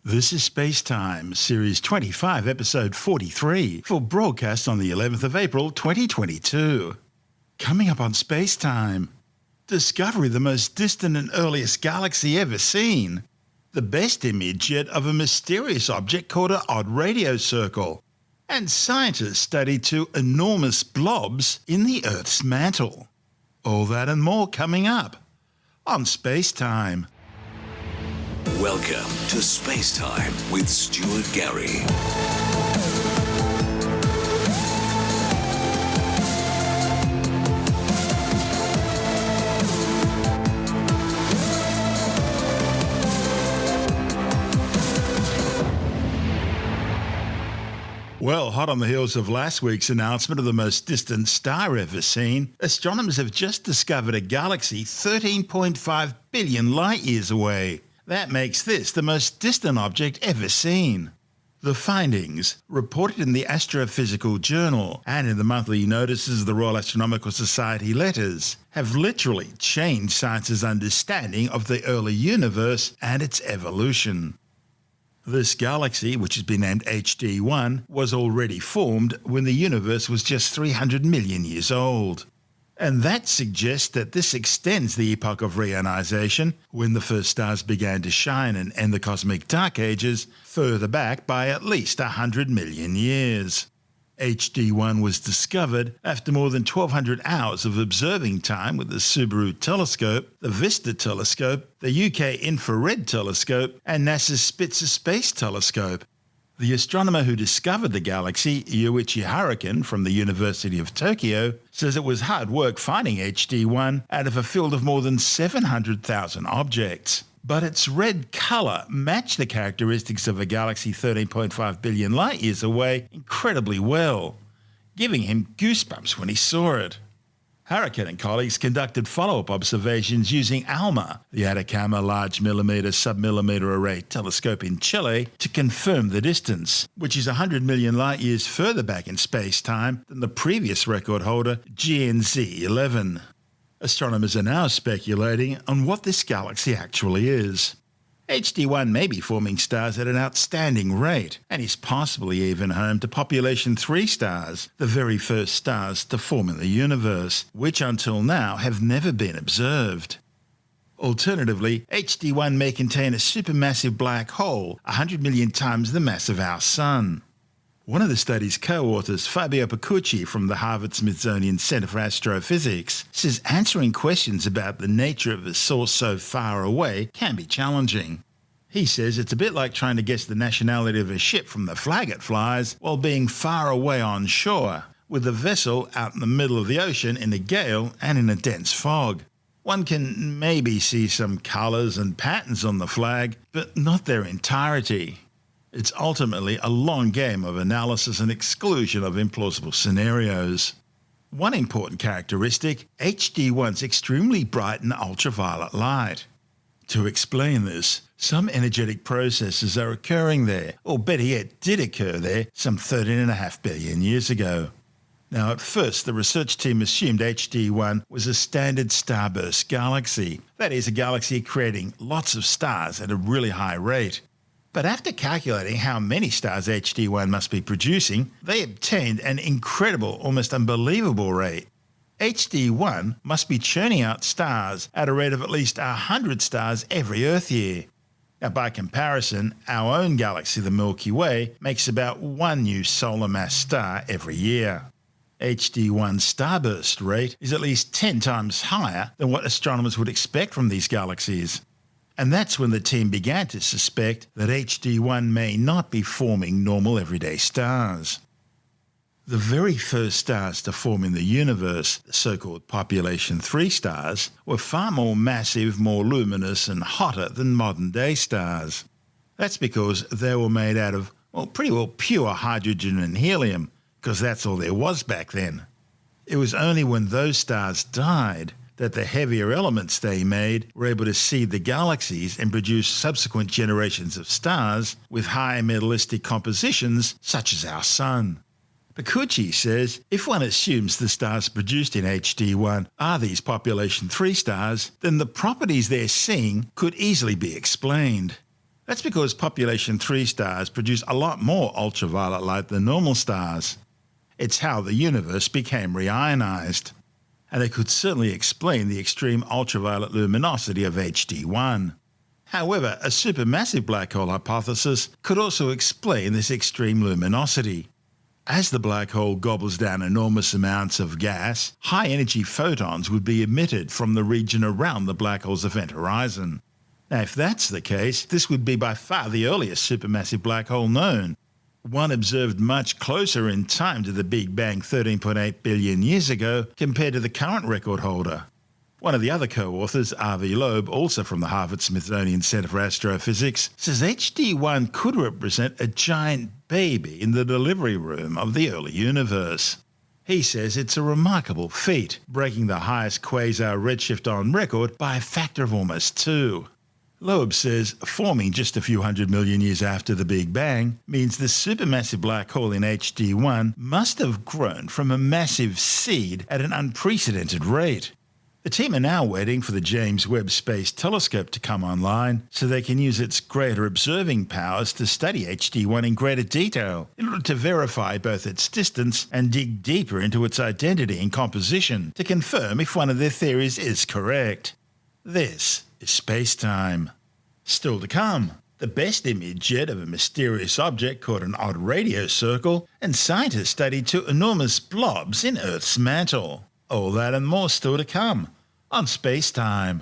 This is SpaceTime, Series 25, Episode 43, for broadcast on the 11th of April 2022. Coming up on SpaceTime, discovery of the most distant and earliest galaxy ever seen, the best image yet of a mysterious object called an odd radio circle, and scientists study two enormous blobs in the Earth's mantle. All that and more coming up on SpaceTime. Welcome to SpaceTime with Stuart Gary. Well, hot on the heels of last week's announcement of the most distant star ever seen, astronomers have just discovered a galaxy 13.5 billion light years away. That makes this the most distant object ever seen. The findings, reported in the Astrophysical Journal and in the monthly notices of the Royal Astronomical Society letters, have literally changed science's understanding of the early universe and its evolution. This galaxy, which has been named HD1, was already formed when the universe was just 300 million years old. And that suggests that this extends the epoch of reionization, when the first stars began to shine and end the cosmic dark ages, further back by at least 100 million years. HD1 was discovered after more than 1,200 hours of observing time with the Subaru telescope, the Vista telescope, the UK Infrared telescope, and NASA's Spitzer Space telescope. The astronomer who discovered the galaxy, Yuichi Harakin from the University of Tokyo, says it was hard work finding HD1 out of a field of more than 700,000 objects. But its red colour matched the characteristics of a galaxy 13.5 billion light years away incredibly well, giving him goosebumps when he saw it. Harakin and colleagues conducted follow-up observations using ALMA, the Atacama Large Millimetre Submillimetre Array telescope in Chile, to confirm the distance, which is 100 million light-years further back in space-time than the previous record holder, GNZ11. Astronomers are now speculating on what this galaxy actually is. HD1 may be forming stars at an outstanding rate, and is possibly even home to population 3 stars, the very first stars to form in the universe, which until now have never been observed. Alternatively, HD1 may contain a supermassive black hole 100 million times the mass of our Sun. One of the study's co-authors, Fabio Picucci from the Harvard-Smithsonian Center for Astrophysics, says answering questions about the nature of a source so far away can be challenging. He says it's a bit like trying to guess the nationality of a ship from the flag it flies while being far away on shore, with the vessel out in the middle of the ocean in a gale and in a dense fog. One can maybe see some colours and patterns on the flag, but not their entirety. It's ultimately a long game of analysis and exclusion of implausible scenarios. One important characteristic, HD1's extremely bright and ultraviolet light. To explain this, some energetic processes are occurring there, or better yet, did occur there some 13.5 billion years ago. Now, at first, the research team assumed HD1 was a standard starburst galaxy, that is, a galaxy creating lots of stars at a really high rate. But after calculating how many stars HD1 must be producing, they obtained an incredible, almost unbelievable rate. HD1 must be churning out stars at a rate of at least 100 stars every Earth year. Now, by comparison, our own galaxy, the Milky Way, makes about one new solar mass star every year. HD1's starburst rate is at least 10 times higher than what astronomers would expect from these galaxies. And that's when the team began to suspect that HD1 may not be forming normal everyday stars. The very first stars to form in the universe, the so-called population 3 stars, were far more massive, more luminous and hotter than modern-day stars. That's because they were made out of, pretty well pure hydrogen and helium, because that's all there was back then. It was only when those stars died that the heavier elements they made were able to seed the galaxies and produce subsequent generations of stars with high metallistic compositions such as our Sun. Picucci says if one assumes the stars produced in HD1 are these population 3 stars, then the properties they're seeing could easily be explained. That's because population 3 stars produce a lot more ultraviolet light than normal stars. It's how the universe became reionized. And it could certainly explain the extreme ultraviolet luminosity of HD1. However, a supermassive black hole hypothesis could also explain this extreme luminosity. As the black hole gobbles down enormous amounts of gas, high-energy photons would be emitted from the region around the black hole's event horizon. Now, if that's the case, this would be by far the earliest supermassive black hole known, one observed much closer in time to the Big Bang 13.8 billion years ago compared to the current record holder. One of the other co-authors, R.V. Loeb, also from the Harvard-Smithsonian Center for Astrophysics, says HD1 could represent a giant baby in the delivery room of the early universe. He says it's a remarkable feat, breaking the highest quasar redshift on record by a factor of almost 2. Loeb says forming just a few 100 million years after the Big Bang means the supermassive black hole in HD1 must have grown from a massive seed at an unprecedented rate. The team are now waiting for the James Webb Space Telescope to come online so they can use its greater observing powers to study HD1 in greater detail in order to verify both its distance and dig deeper into its identity and composition to confirm if one of their theories is correct. This is SpaceTime. Still to come, the best image yet of a mysterious object called an odd radio circle, and scientists studied two enormous blobs in Earth's mantle. All that and more still to come on SpaceTime.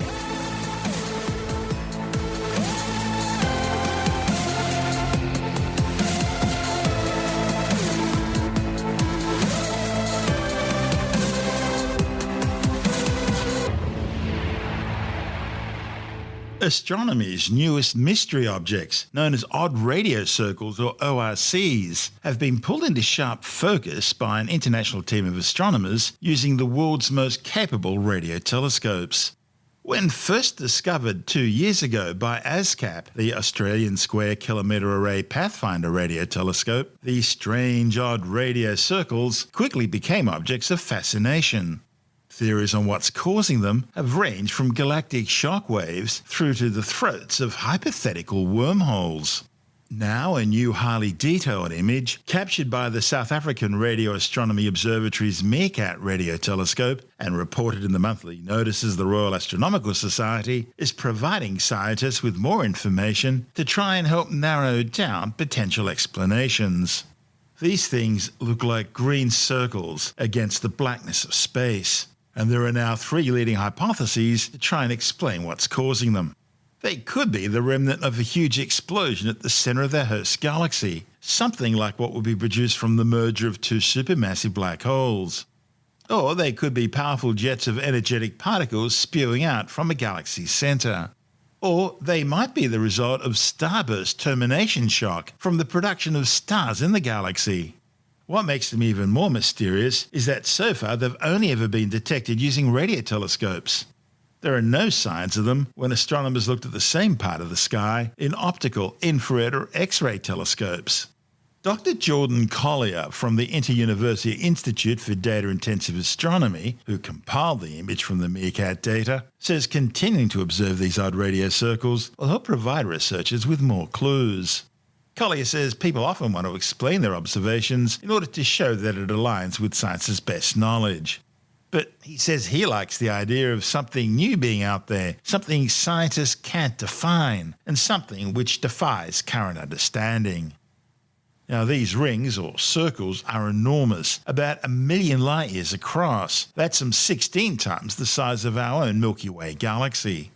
Astronomy's newest mystery objects, known as odd radio circles or ORCs, have been pulled into sharp focus by an international team of astronomers using the world's most capable radio telescopes. When first discovered 2 years ago by ASCAP, the Australian Square Kilometre Array Pathfinder radio telescope, these strange odd radio circles quickly became objects of fascination. Theories on what's causing them have ranged from galactic shock waves through to the throats of hypothetical wormholes. Now a new highly detailed image, captured by the South African Radio Astronomy Observatory's Meerkat radio telescope and reported in the monthly notices of the Royal Astronomical Society, is providing scientists with more information to try and help narrow down potential explanations. These things look like green circles against the blackness of space. And there are now 3 leading hypotheses to try and explain what's causing them. They could be the remnant of a huge explosion at the center of their host galaxy, something like what would be produced from the merger of 2 supermassive black holes. Or they could be powerful jets of energetic particles spewing out from a galaxy's center. Or they might be the result of starburst termination shock from the production of stars in the galaxy. What makes them even more mysterious is that so far they've only ever been detected using radio telescopes. There are no signs of them when astronomers looked at the same part of the sky in optical, infrared or X-ray telescopes. Dr. Jordan Collier from the Inter-University Institute for Data-Intensive Astronomy, who compiled the image from the Meerkat data, says continuing to observe these odd radio circles will help provide researchers with more clues. Collier says people often want to explain their observations in order to show that it aligns with science's best knowledge. But he says he likes the idea of something new being out there, something scientists can't define, and something which defies current understanding. Now, these rings, or circles, are enormous, about 1 million light years across. That's some 16 times the size of our own Milky Way galaxy.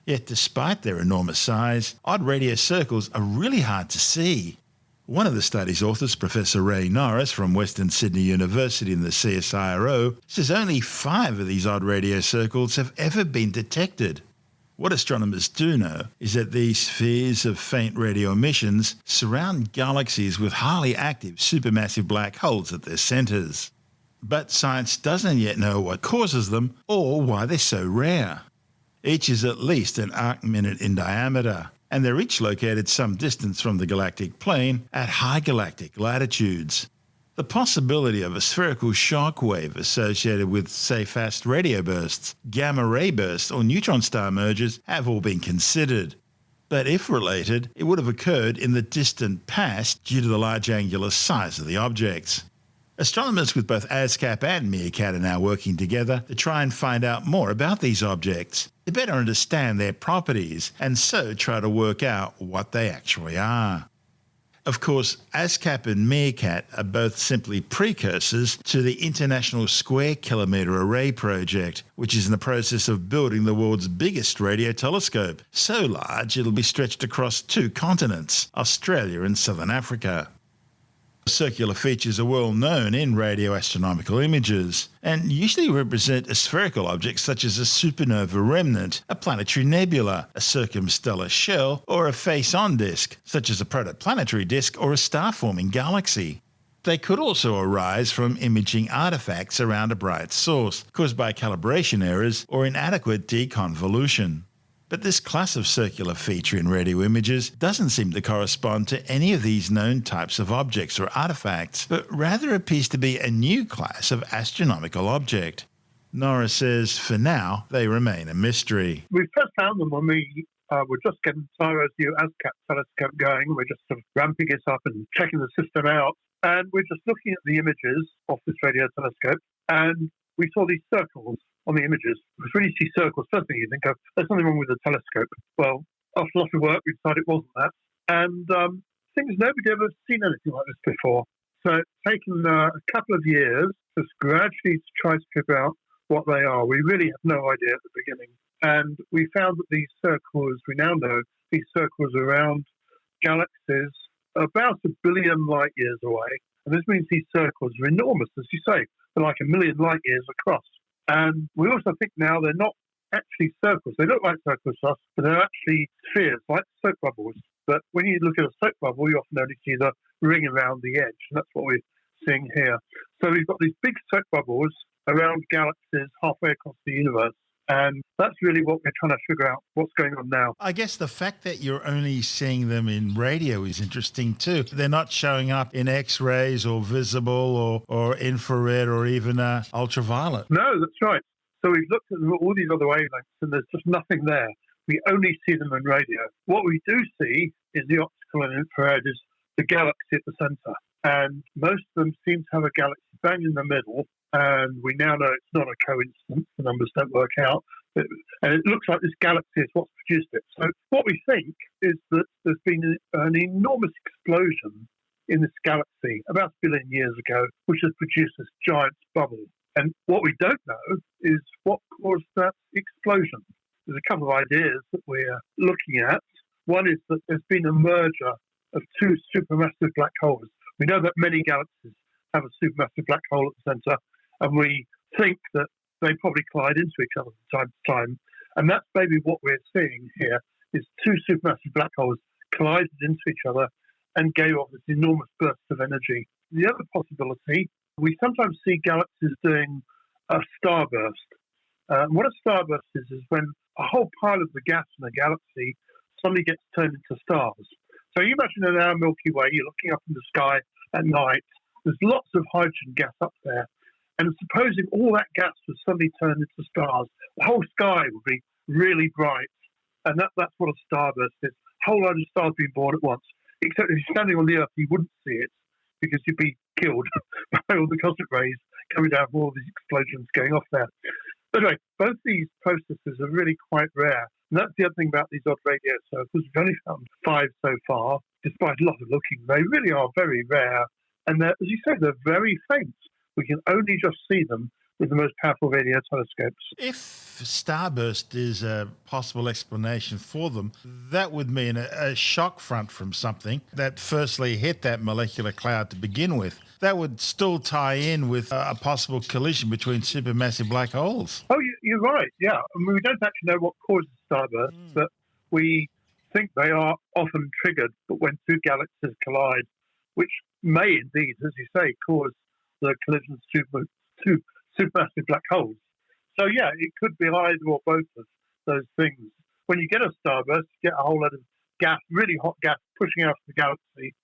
Yet despite their enormous size, odd radio circles are really hard to see. One of the study's authors, Professor Ray Norris from Western Sydney University in the CSIRO, says only 5 of these odd radio circles have ever been detected. What astronomers do know is that these spheres of faint radio emissions surround galaxies with highly active supermassive black holes at their centers. But science doesn't yet know what causes them or why they're so rare. Each is at least an arc-minute in diameter, and they're each located some distance from the galactic plane at high galactic latitudes. The possibility of a spherical shock wave associated with, say, fast radio bursts, gamma ray bursts, or neutron star mergers have all been considered. But if related, it would have occurred in the distant past due to the large angular size of the objects. Astronomers with both ASCAP and MeerKAT are now working together to try and find out more about these objects, to better understand their properties, and so try to work out what they actually are. Of course, ASCAP and MeerKAT are both simply precursors to the International Square Kilometre Array project, which is in the process of building the world's biggest radio telescope, so large it'll be stretched across 2 continents, Australia and Southern Africa. Circular features are well known in radio astronomical images, and usually represent a spherical object such as a supernova remnant, a planetary nebula, a circumstellar shell, or a face-on disk, such as a protoplanetary disk or a star-forming galaxy. They could also arise from imaging artifacts around a bright source, caused by calibration errors or inadequate deconvolution. But this class of circular feature in radio images doesn't seem to correspond to any of these known types of objects or artifacts, but rather appears to be a new class of astronomical object. Nora says for now they remain a mystery. We first found them when we were just getting Cyro's new ASCAP telescope going. We're just sort of ramping it up and checking the system out. And we're just looking at the images of this radio telescope, and we saw these circles on the images. When you see circles, first thing you think of, there's something wrong with the telescope. Well, after lots of work, we decided it wasn't that. And things nobody had ever seen anything like this before. So it's taken a couple of years to gradually try to figure out what they are. We really had no idea at the beginning. And we found that these circles, we now know, these circles around galaxies about 1 billion light years away. And this means these circles are enormous, as you say. They're like 1 million light years across. And we also think now they're not actually circles. They look like circles to us, but they're actually spheres, like soap bubbles. But when you look at a soap bubble, you often only see the ring around the edge, and that's what we're seeing here. So we've got these big soap bubbles around galaxies halfway across the universe. And that's really what we're trying to figure out, what's going on now. I guess the fact that you're only seeing them in radio is interesting too. They're not showing up in X-rays or visible or infrared or even ultraviolet. No, that's right. So we've looked at all these other wavelengths and there's just nothing there. We only see them in radio. What we do see is the optical and infrared is the galaxy at the centre. And most of them seem to have a galaxy bang in the middle. And we now know it's not a coincidence. The numbers don't work out. And it looks like this galaxy is what's produced it. So what we think is that there's been an enormous explosion in this galaxy about 1 billion years ago, which has produced this giant bubble. And what we don't know is what caused that explosion. There's a couple of ideas that we're looking at. One is that there's been a merger of 2 supermassive black holes. We know that many galaxies have a supermassive black hole at the centre, and we think that they probably collide into each other from time to time. And that's maybe what we're seeing here, is 2 supermassive black holes collided into each other and gave off this enormous burst of energy. The other possibility, we sometimes see galaxies doing a starburst. What a starburst is when a whole pile of the gas in a galaxy suddenly gets turned into stars. So you imagine in our Milky Way, you're looking up in the sky at night, there's lots of hydrogen gas up there. And supposing all that gas was suddenly turned into stars, the whole sky would be really bright. And that's what a starburst is. A whole load of stars being born at once. Except if you're standing on the Earth, you wouldn't see it because you'd be killed by all the cosmic rays coming down from all these explosions going off there. But anyway, both these processes are really quite rare. And that's the other thing about these odd radio circles. We've only found 5 so far, despite a lot of looking. They really are very rare. And as you say, they're very faint. We can only just see them with the most powerful radio telescopes. If starburst is a possible explanation for them, that would mean a shock front from something that firstly hit that molecular cloud to begin with. That would still tie in with a possible collision between supermassive black holes. Oh, you're right, yeah. I mean, we don't actually know what causes starburst, but we think they are often triggered when 2 galaxies collide, which may indeed, as you say, cause the collisions of 2 supermassive black holes. So, yeah, it could be either or both of those things. When you get a starburst, you get a whole lot of gas, really hot gas, pushing out of the galaxy,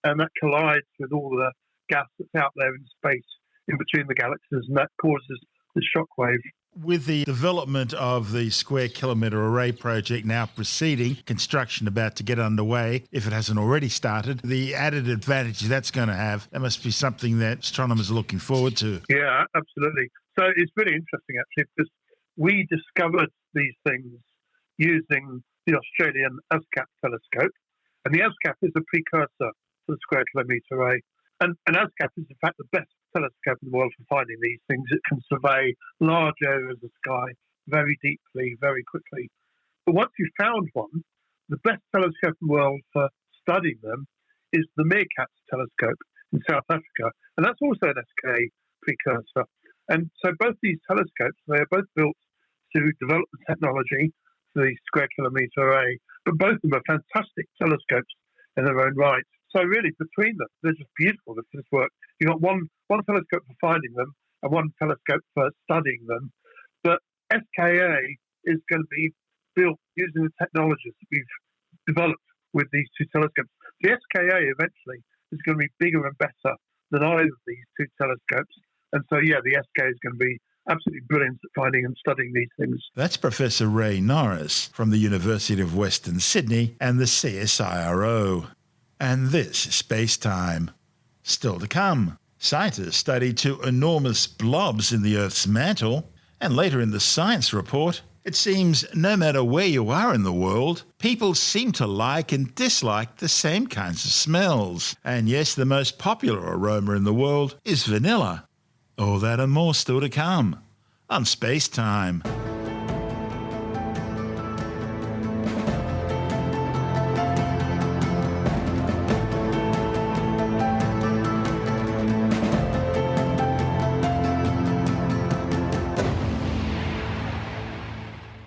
and that collides with all the gas that's out there in space in between the galaxies, and that causes the shock wave. With the development of the Square Kilometre Array project now proceeding, construction about to get underway, if it hasn't already started, the added advantage that's going to have, that must be something that astronomers are looking forward to. Yeah, absolutely. So it's really interesting, actually, because we discovered these things using the Australian ASCAP telescope. And the ASCAP is a precursor to the Square Kilometre Array. And ASCAP is, in fact, the best telescope in the world for finding these things. It can survey large areas of sky very deeply, very quickly. But once you've found one, the best telescope in the world for studying them is the Meerkats telescope in South Africa. And that's also an SK precursor. And so both these telescopes, they are both built to develop the technology for the Square Kilometre Array. But both of them are fantastic telescopes in their own right. So really, between them, they're just beautiful for this work. You've got one telescope for finding them and one telescope for studying them. But SKA is going to be built using the technologies that we've developed with these two telescopes. The SKA eventually is going to be bigger and better than either of these two telescopes. And so, yeah, the SKA is going to be absolutely brilliant at finding and studying these things. That's Professor Ray Norris from the University of Western Sydney and the CSIRO. And this is SpaceTime. Still to come, scientists studied two enormous blobs in the Earth's mantle, and later in the science report, it seems no matter where you are in the world, people seem to like and dislike the same kinds of smells. And yes, the most popular aroma in the world is vanilla. All that and more still to come on SpaceTime.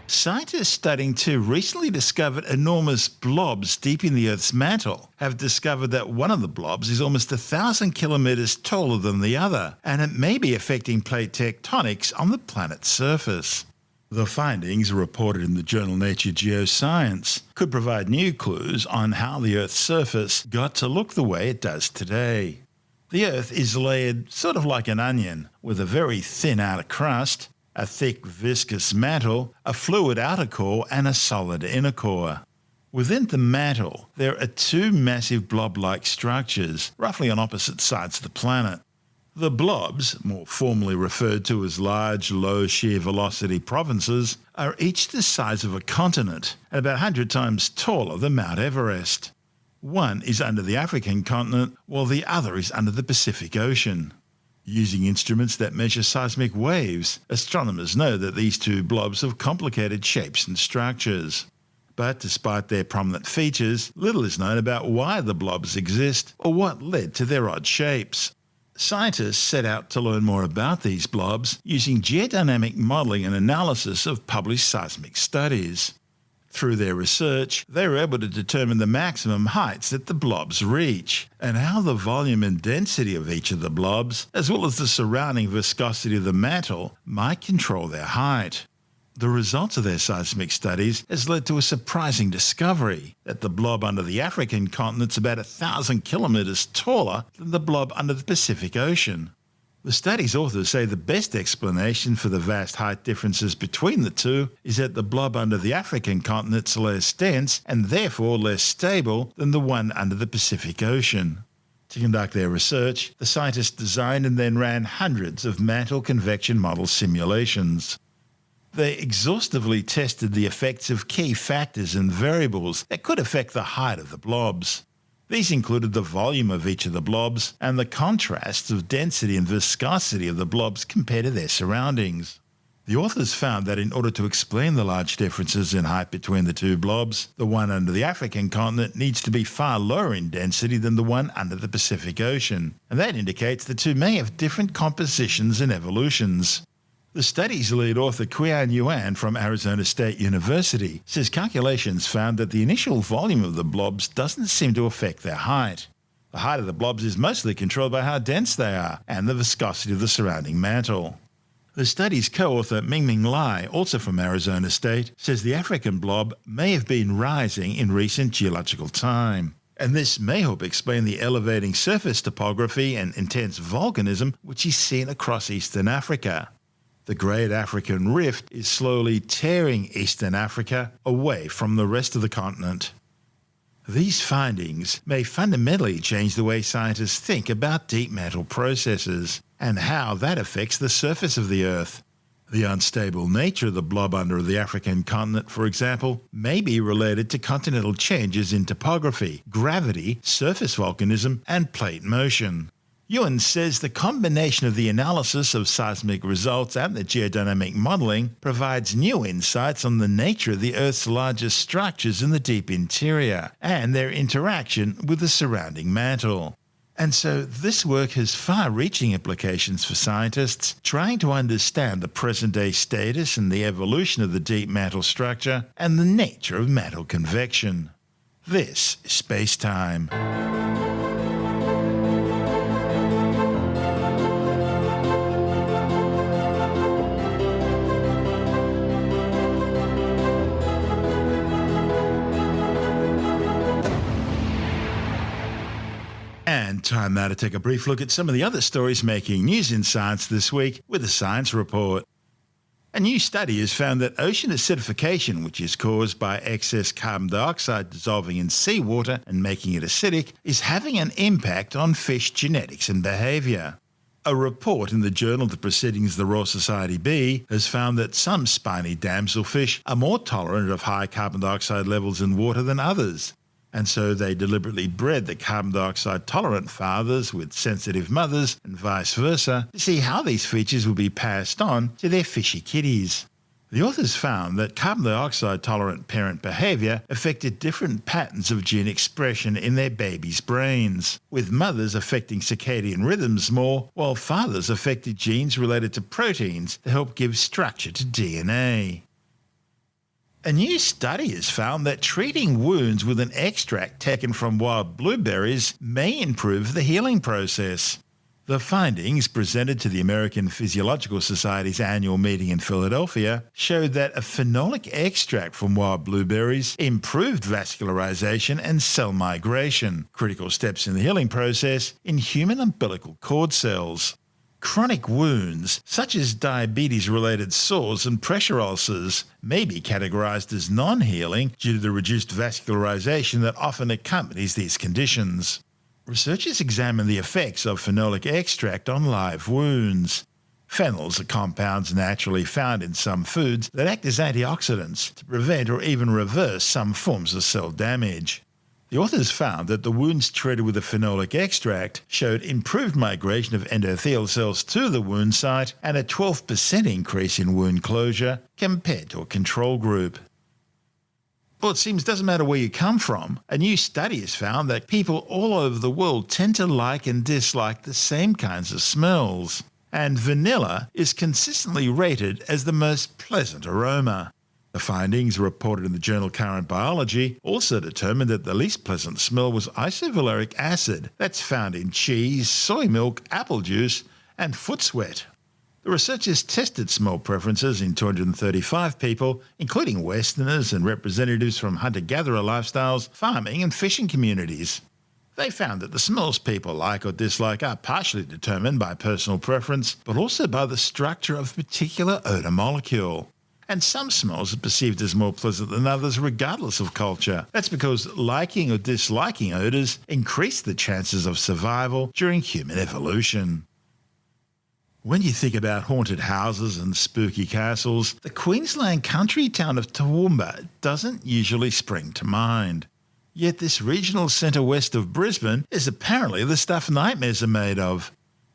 Scientists studying two recently discovered enormous blobs deep in the Earth's mantle have discovered that one of the blobs is almost 1,000 kilometres taller than the other, and it may be affecting plate tectonics on the planet's surface. The findings, reported in the journal Nature Geoscience, could provide new clues on how the Earth's surface got to look the way it does today. The Earth is layered sort of like an onion, with a very thin outer crust, a thick viscous mantle, a fluid outer core and a solid inner core. Within the mantle, there are two massive blob-like structures, roughly on opposite sides of the planet. The blobs, more formally referred to as large, low shear velocity provinces, are each the size of a continent and about 100 times taller than Mount Everest. One is under the African continent, while the other is under the Pacific Ocean. Using instruments that measure seismic waves, astronomers know that these two blobs have complicated shapes and structures. But despite their prominent features, little is known about why the blobs exist or what led to their odd shapes. Scientists set out to learn more about these blobs using geodynamic modelling and analysis of published seismic studies. Through their research, they were able to determine the maximum heights that the blobs reach, and how the volume and density of each of the blobs, as well as the surrounding viscosity of the mantle, might control their height. The results of their seismic studies has led to a surprising discovery, that the blob under the African continent is about 1,000 kilometres taller than the blob under the Pacific Ocean. The study's authors say the best explanation for the vast height differences between the two is that the blob under the African continent is less dense and therefore less stable than the one under the Pacific Ocean. To conduct their research, the scientists designed and then ran hundreds of mantle convection model simulations. They exhaustively tested the effects of key factors and variables that could affect the height of the blobs. These included the volume of each of the blobs and the contrasts of density and viscosity of the blobs compared to their surroundings. The authors found that in order to explain the large differences in height between the two blobs, the one under the African continent needs to be far lower in density than the one under the Pacific Ocean, and that indicates the two may have different compositions and evolutions. The study's lead author Qian Yuan from Arizona State University says calculations found that the initial volume of the blobs doesn't seem to affect their height. The height of the blobs is mostly controlled by how dense they are and the viscosity of the surrounding mantle. The study's co-author Mingming Lai, also from Arizona State, says the African blob may have been rising in recent geological time, and this may help explain the elevating surface topography and intense volcanism which is seen across eastern Africa. The Great African Rift is slowly tearing Eastern Africa away from the rest of the continent. These findings may fundamentally change the way scientists think about deep mantle processes and how that affects the surface of the Earth. The unstable nature of the blob under the African continent, for example, may be related to continental changes in topography, gravity, surface volcanism, and plate motion. Ewan says the combination of the analysis of seismic results and the geodynamic modelling provides new insights on the nature of the Earth's largest structures in the deep interior and their interaction with the surrounding mantle. And so this work has far-reaching implications for scientists trying to understand the present-day status and the evolution of the deep mantle structure and the nature of mantle convection. This is SpaceTime. And time now to take a brief look at some of the other stories making news in science this week with a science report. A new study has found that ocean acidification, which is caused by excess carbon dioxide dissolving in seawater and making it acidic, is having an impact on fish genetics and behaviour. A report in the journal The Proceedings of the Royal Society B has found that some spiny damselfish are more tolerant of high carbon dioxide levels in water than others. And so they deliberately bred the carbon dioxide tolerant fathers with sensitive mothers and vice versa to see how these features would be passed on to their fishy kitties. The authors found that carbon dioxide tolerant parent behaviour affected different patterns of gene expression in their babies' brains, with mothers affecting circadian rhythms more, while fathers affected genes related to proteins that help give structure to DNA. A new study has found that treating wounds with an extract taken from wild blueberries may improve the healing process. The findings, presented to the American Physiological Society's annual meeting in Philadelphia, showed that a phenolic extract from wild blueberries improved vascularization and cell migration, critical steps in the healing process, in human umbilical cord cells. Chronic wounds, such as diabetes-related sores and pressure ulcers, may be categorized as non-healing due to the reduced vascularization that often accompanies these conditions. Researchers examined the effects of phenolic extract on live wounds. Phenols are compounds naturally found in some foods that act as antioxidants to prevent or even reverse some forms of cell damage. The authors found that the wounds treated with a phenolic extract showed improved migration of endothelial cells to the wound site and a 12% increase in wound closure compared to a control group. Well, it seems it doesn't matter where you come from. A new study has found that people all over the world tend to like and dislike the same kinds of smells, and vanilla is consistently rated as the most pleasant aroma. The findings, reported in the journal Current Biology, also determined that the least pleasant smell was isovaleric acid that's found in cheese, soy milk, apple juice, and foot sweat. The researchers tested smell preferences in 235 people, including Westerners and representatives from hunter-gatherer lifestyles, farming and fishing communities. They found that the smells people like or dislike are partially determined by personal preference, but also by the structure of a particular odour molecule. And some smells are perceived as more pleasant than others regardless of culture. That's because liking or disliking odours increase the chances of survival during human evolution. When you think about haunted houses and spooky castles, the Queensland country town of Toowoomba doesn't usually spring to mind. Yet this regional centre west of Brisbane is apparently the stuff nightmares are made of.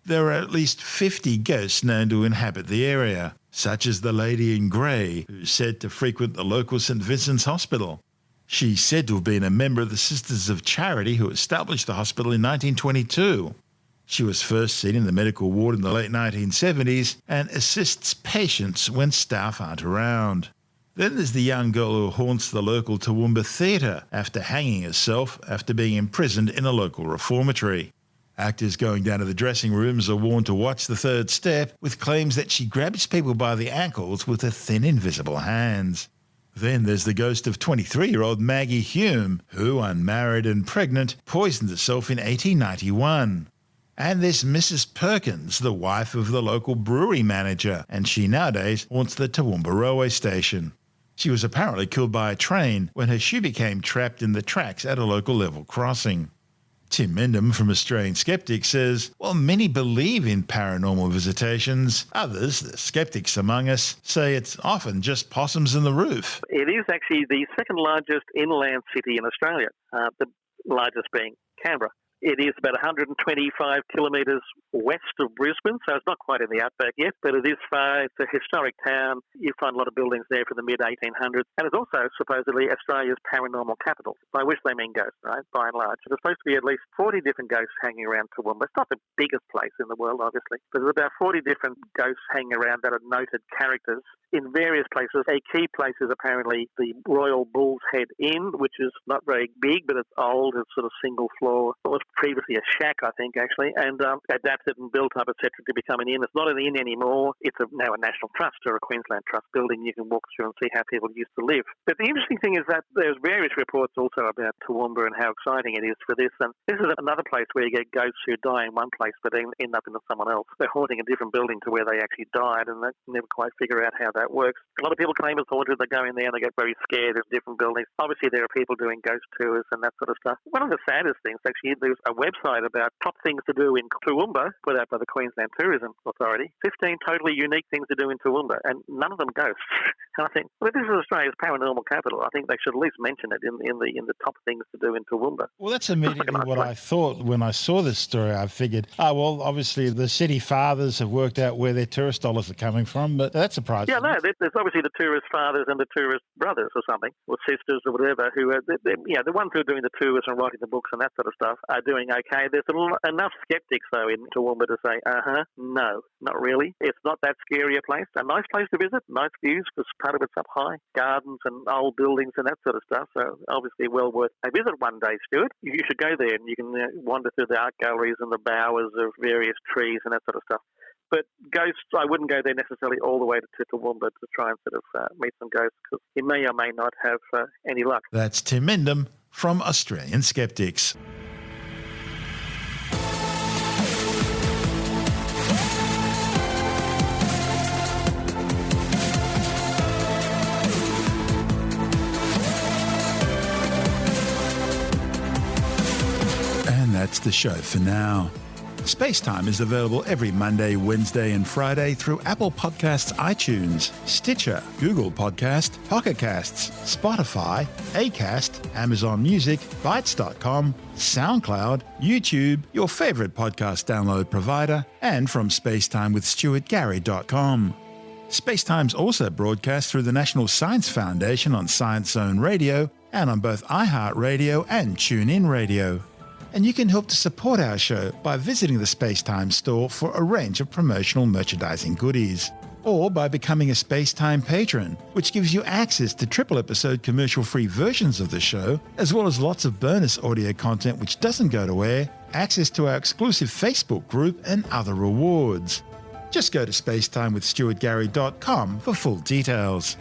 There are at least 50 ghosts known to inhabit the area, such as the Lady in Grey, who's said to frequent the local St Vincent's Hospital. She's said to have been a member of the Sisters of Charity who established the hospital in 1922. She was first seen in the medical ward in the late 1970s and assists patients when staff aren't around. Then there's the young girl who haunts the local Toowoomba Theatre after hanging herself after being imprisoned in a local reformatory. Actors going down to the dressing rooms are warned to watch the third step, with claims that she grabs people by the ankles with her thin invisible hands. Then there's the ghost of 23-year-old Maggie Hume, who, unmarried and pregnant, poisoned herself in 1891. And there's Mrs. Perkins, the wife of the local brewery manager, and she nowadays haunts the Toowoomba railway station. She was apparently killed by a train when her shoe became trapped in the tracks at a local level crossing. Tim Mendham from Australian Skeptics says, while many believe in paranormal visitations, others, the skeptics among us, say it's often just possums in the roof. It is actually the second largest inland city in Australia, the largest being Canberra. It is about 125 kilometres west of Brisbane, so it's not quite in the outback yet, but it is far. It's a historic town. You find a lot of buildings there from the mid-1800s, and it's also supposedly Australia's paranormal capital, by which they mean ghosts, right, by and large. There's supposed to be at least 40 different ghosts hanging around Toowoomba. It's not the biggest place in the world, obviously, but there's about 40 different ghosts hanging around that are noted characters in various places. A key place is apparently the Royal Bull's Head Inn, which is not very big, but it's old. It's sort of single floor. It was previously a shack, I think, actually, and adapted and built up, etc., to become an inn. It's not an inn anymore. It's now a National Trust or a Queensland Trust building you can walk through and see how people used to live. But the interesting thing is that there's various reports also about Toowoomba and how exciting it is for this. And this is another place where you get ghosts who die in one place but end up in someone else. They're haunting a different building to where they actually died, and they never quite figure out how that works. A lot of people claim it's haunted. They go in there and they get very scared. There's different buildings. Obviously, there are people doing ghost tours and that sort of stuff. One of the saddest things, actually, there's a website about top things to do in Toowoomba, put out by the Queensland Tourism Authority. 15 totally unique things to do in Toowoomba, and none of them ghosts. And I think, well, this is Australia's paranormal capital. I think they should at least mention it in the top things to do in Toowoomba. Well, that's immediately what I thought when I saw this story. I figured, well, obviously the city fathers have worked out where their tourist dollars are coming from, but that's surprising. Yeah, no, there's obviously the tourist fathers and the tourist brothers or something, or sisters or whatever, who are, the ones who are doing the tours and writing the books and that sort of stuff are doing okay. There's enough skeptics, though, in Toowoomba to say, no, not really. It's not that scary a place. A nice place to visit, nice views, because part of it's up high, gardens and old buildings and that sort of stuff. So obviously well worth a visit one day, Stuart. You should go there and you can wander through the art galleries and the bowers of various trees and that sort of stuff. But ghosts, I wouldn't go there necessarily all the way to Toowoomba to try and sort of meet some ghosts, because you may or may not have any luck. That's Tim Mendham from Australian Skeptics. And that's the show for now. SpaceTime is available every Monday, Wednesday and Friday through Apple Podcasts, iTunes, Stitcher, Google Podcast, Pocket Casts, Spotify, Acast, Amazon Music, Bytes.com, SoundCloud, YouTube, your favourite podcast download provider, and from spacetimewithstuartgary.com. SpaceTime's also broadcast through the National Science Foundation on Science Zone Radio and on both iHeartRadio and TuneIn Radio. And you can help to support our show by visiting the SpaceTime store for a range of promotional merchandising goodies, or by becoming a SpaceTime patron, which gives you access to triple-episode commercial-free versions of the show, as well as lots of bonus audio content which doesn't go to air, access to our exclusive Facebook group, and other rewards. Just go to spacetimewithstuartgary.com for full details.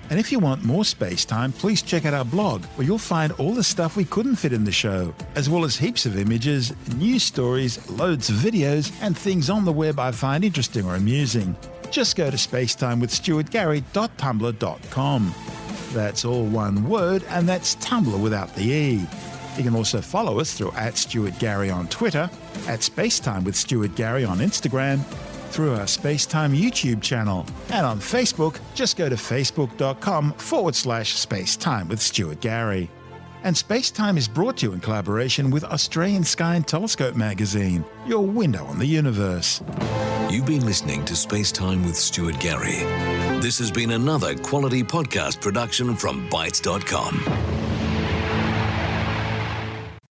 And if you want more SpaceTime, please check out our blog, where you'll find all the stuff we couldn't fit in the show, as well as heaps of images, news stories, loads of videos, and things on the web I find interesting or amusing. Just go to spacetimewithstuartgary.tumblr.com. That's all one word, and that's Tumblr without the E. You can also follow us through @StuartGary on Twitter, @SpaceTimeWithStuartGary on Instagram, through our SpaceTime YouTube channel, and on Facebook, just go to facebook.com/SpaceTime with Stuart Gary. And SpaceTime is brought to you in collaboration with Australian Sky and Telescope magazine, your window on the universe. You've been listening to SpaceTime with Stuart Gary. This has been another quality podcast production from Bytes.com.